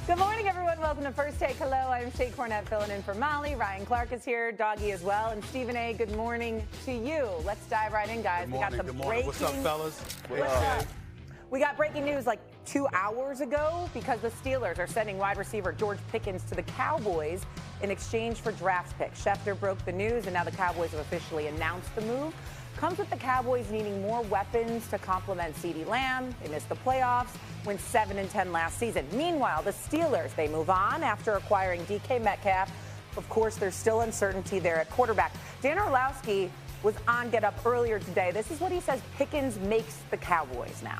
Good morning, everyone. Welcome to First Take. Hello, I'm Shay Cornett filling in for Molly. Ryan Clark is here, Doggy as well, and Stephen A. Good morning to you. Let's dive right in, guys. Good morning. We got the breaking. What's up, fellas? What's up? We got breaking news like 2 hours ago because the Steelers are sending wide receiver George Pickens to the Cowboys in exchange for draft picks. Schefter broke the news, and now the Cowboys have officially announced the move. Comes with the Cowboys needing more weapons to complement CeeDee Lamb. They missed the playoffs, went 7-10 last season. Meanwhile, the Steelers, they move on after acquiring DK Metcalf. Of course, there's still uncertainty there at quarterback. Dan Orlowski was on Get Up earlier today. This is what he says Pickens makes the Cowboys now.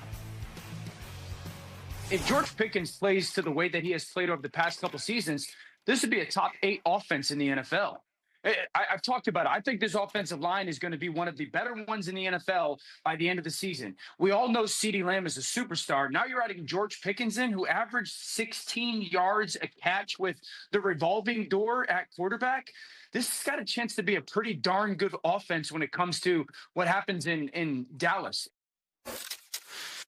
If George Pickens plays to the way that he has played over the past couple seasons, this would be a top 8 offense in the NFL. I've talked about it. I think this offensive line is going to be one of the better ones in the NFL by the end of the season. We all know CeeDee Lamb is a superstar. Now you're adding George Pickens in, who averaged 16 yards a catch with the revolving door at quarterback. This has got a chance to be a pretty darn good offense when it comes to what happens in Dallas.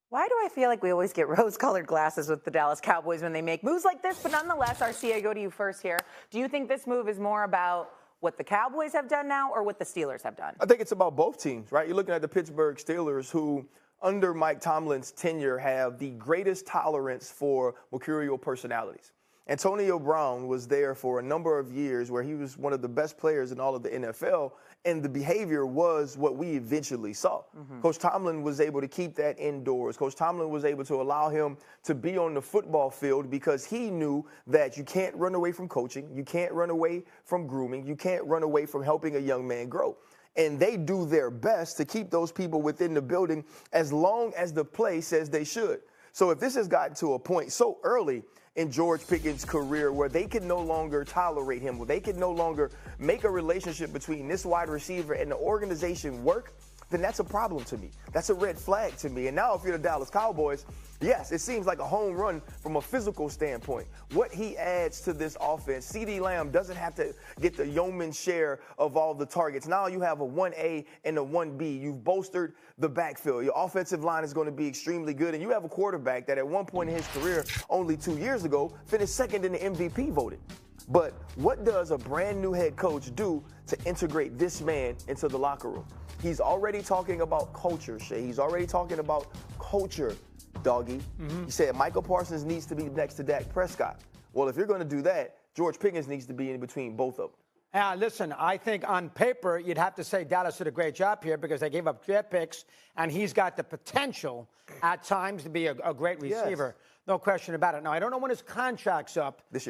Why do I feel like we always get rose-colored glasses with the Dallas Cowboys when they make moves like this? But nonetheless, RC, I go to you first here. Do you think this move is more about what the Cowboys have done now or what the Steelers have done? I think it's about both teams, right? You're looking at the Pittsburgh Steelers, who under Mike Tomlin's tenure have the greatest tolerance for mercurial personalities. Antonio Brown was there for a number of years where he was one of the best players in all of the NFL, and the behavior was what we eventually saw. Coach Tomlin was able to keep that indoors. Coach Tomlin was able to allow him to be on the football field because he knew that you can't run away from coaching, you can't run away from grooming, you can't run away from helping a young man grow. And they do their best to keep those people within the building as long as the play says they should. So if this has gotten to a point so early in George Pickens' career where they can no longer tolerate him, where they can no longer make a relationship between this wide receiver and the organization work, then that's a problem to me. That's a red flag to me. And now if you're the Dallas Cowboys, yes, it seems like a home run from a physical standpoint. What he adds to this offense, CeeDee Lamb doesn't have to get the yeoman share of all the targets. Now you have a 1A and a 1B. You've bolstered the backfield. Your offensive line is going to be extremely good. And you have a quarterback that at one point in his career, only 2 years ago, finished second in the MVP voting. But what does a brand new head coach do to integrate this man into the locker room? He's already talking about culture, Shay. He's already talking about culture, Doggy. He said Michael Parsons needs to be next to Dak Prescott. Well, if you're going to do that, George Pickens needs to be in between both of them. Listen, I think on paper, you'd have to say Dallas did a great job here because they gave up draft picks, and he's got the potential at times to be a great receiver. Yes. No question about it. Now, I don't know when his contract's up. This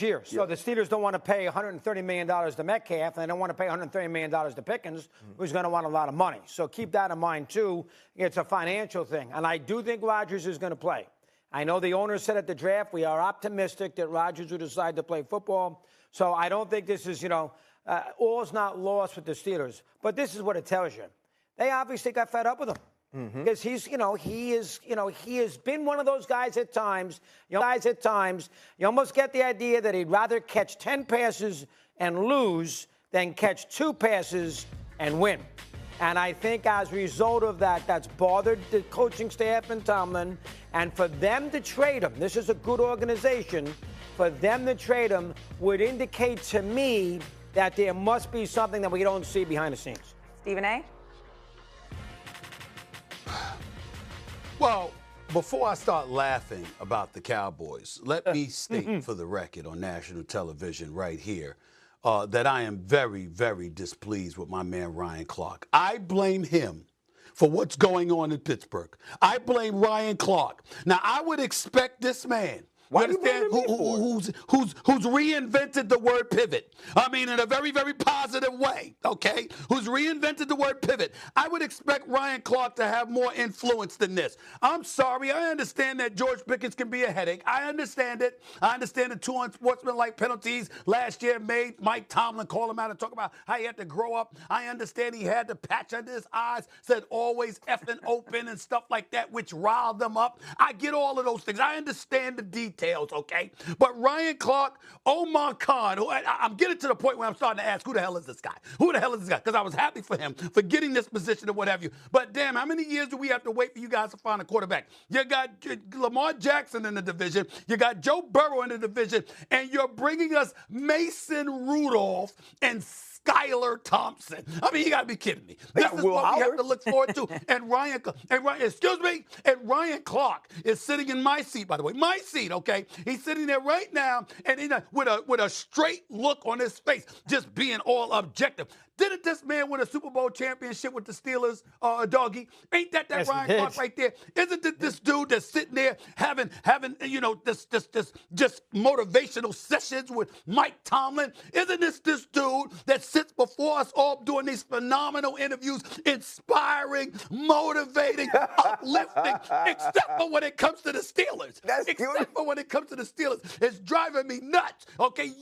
year. So the Steelers don't want to pay $130 million to Metcalf, and they don't want to pay $130 million to Pickens, who's going to want a lot of money. So keep that in mind, too. It's a financial thing. And I do think Rodgers is going to play. I know the owner said at the draft, we are optimistic that Rodgers will decide to play football. So I don't think this is, all is not lost with the Steelers. But this is what it tells you. They obviously got fed up with him. Because he has been one of those guys at times. You almost get the idea that he'd rather catch 10 passes and lose than catch 2 passes and win. And I think as a result of that, that's bothered the coaching staff and Tomlin. And for them to trade him, this is a good organization, for them to trade him would indicate to me that there must be something that we don't see behind the scenes. Stephen A.? Well, before I start laughing about the Cowboys, let me state for the record on national television right here that I am very, very displeased with my man Ryan Clark. I blame him for what's going on in Pittsburgh. I blame Ryan Clark. Now, I would expect this man, who's reinvented the word pivot. I mean, in a very, very positive way, okay? Who's reinvented the word pivot. I would expect Ryan Clark to have more influence than this. I'm sorry. I understand that George Pickens can be a headache. I understand it. I understand the 2 unsportsmanlike penalties last year made Mike Tomlin call him out and talk about how he had to grow up. I understand he had the patch under his eyes, said always effing open and stuff like that, which riled them up. I get all of those things. I understand the details. details, okay? But Ryan Clark, Omar Khan, I'm getting to the point where I'm starting to ask, who the hell is this guy? Who the hell is this guy? Because I was happy for him for getting this position or what have you. But damn, how many years do we have to wait for you guys to find a quarterback? You got Lamar Jackson in the division. You got Joe Burrow in the division. And you're bringing us Mason Rudolph and Skylar Thompson. I mean, you got to be kidding me. This is what we have to look forward to. And Ryan, Ryan Clark is sitting in my seat, by the way. My seat, okay? He's sitting there right now, and with a straight look on his face, just being all objective. Didn't this man win a Super Bowl championship with the Steelers, doggy? Ain't that yes, Ryan Clark right there? Isn't it this dude that's sitting there having this just motivational sessions with Mike Tomlin? Isn't this dude that sits before us all doing these phenomenal interviews, inspiring, motivating, uplifting, except for when it comes to the Steelers. Except for when it comes to the Steelers. It's driving me nuts. Okay,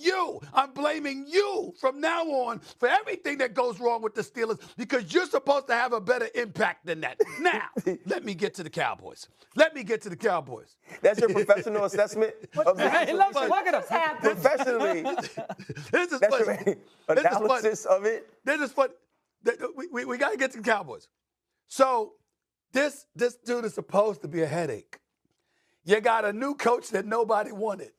I'm blaming you from now on for everything that goes wrong with the Steelers because you're supposed to have a better impact than that. Now, let me get to the Cowboys. That's your professional assessment of the situation? Look at us. Professionally, this is that's your analysis of it? This is fun. We got to get to the Cowboys. So this dude is supposed to be a headache. You got a new coach that nobody wanted,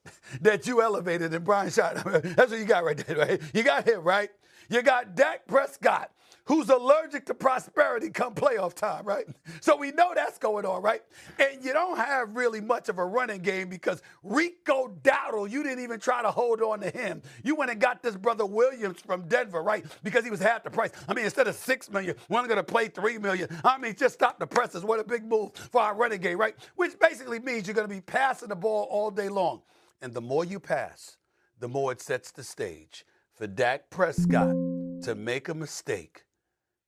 that you elevated in Brian Sharpe. That's what you got right there, right? You got him, right? You got Dak Prescott, who's allergic to prosperity come playoff time, right? So we know that's going on, right? And you don't have really much of a running game because Rico Dowdle, you didn't even try to hold on to him. You went and got this brother Williams from Denver, right? Because he was half the price. I mean, instead of $6 million, we're only going to play $3 million. I mean, just stop the presses. What a big move for our running game, right? Which basically means you're going to be passing the ball all day long. And the more you pass, the more it sets the stage for Dak Prescott to make a mistake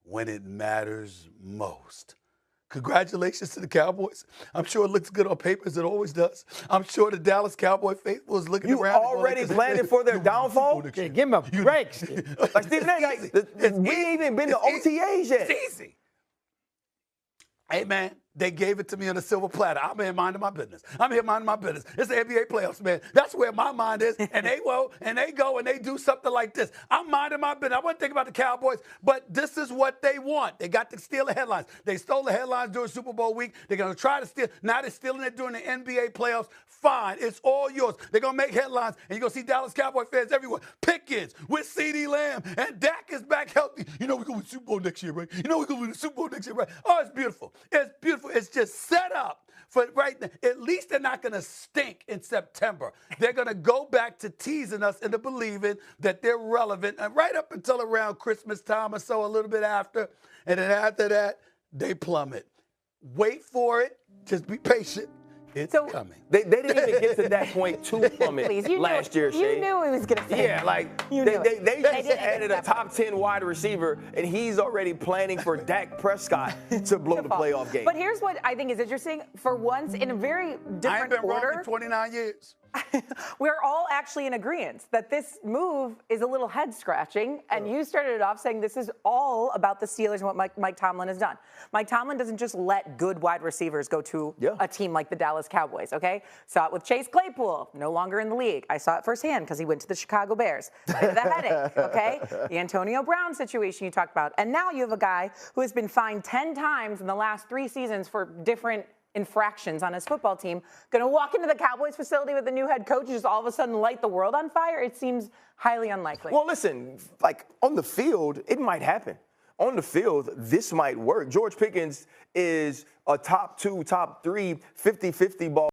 when it matters most. Congratulations to the Cowboys. I'm sure it looks good on paper, as it always does. I'm sure the Dallas Cowboy faithful is looking around. You already planning for their downfall? Yeah, give him a break. Like Stephen A., we ain't even been to OTAs yet. It's easy. Hey, man, they gave it to me on a silver platter. I'm here minding my business. It's the NBA playoffs, man. That's where my mind is. And they go and they do something like this. I'm minding my business. I wasn't thinking about the Cowboys, but this is what they want. They got to steal the headlines. They stole the headlines during Super Bowl week. They're going to try to steal. Now they're stealing it during the NBA playoffs. Fine. It's all yours. They're going to make headlines, and you're going to see Dallas Cowboy fans everywhere. Pickens with CeeDee Lamb, and Dak is back healthy. You know we're going to win the Super Bowl next year, right? Oh, it's beautiful. It's beautiful. It's just set up for right now. At least they're not going to stink in September. They're going to go back to teasing us into believing that they're relevant and right up until around Christmas time or so, a little bit after. And then after that, they plummet. Wait for it. Just be patient. It's coming. They didn't even get to that point to plummet last year, Shay. You knew he was going to say that. Like, they just added a top 10 wide receiver, and he's already planning for Dak Prescott to blow the playoff game. But here's what I think is interesting. For once, in a very different order. I ain't been wrong in 29 years. We're all actually in agreement that this move is a little head-scratching, and you started it off saying this is all about the Steelers and what Mike Tomlin has done. Mike Tomlin doesn't just let good wide receivers go to a team like the Dallas Cowboys, okay? Saw it with Chase Claypool, no longer in the league. I saw it firsthand because he went to the Chicago Bears. The headache, okay? The Antonio Brown situation you talked about. And now you have a guy who has been fined 10 times in the last 3 seasons for different infractions on his football team, going to walk into the Cowboys facility with a new head coach and just all of a sudden light the world on fire? It seems highly unlikely. Well, listen, like on the field, it might happen. On the field, this might work. George Pickens is a top 2, top 3, 50-50 ball.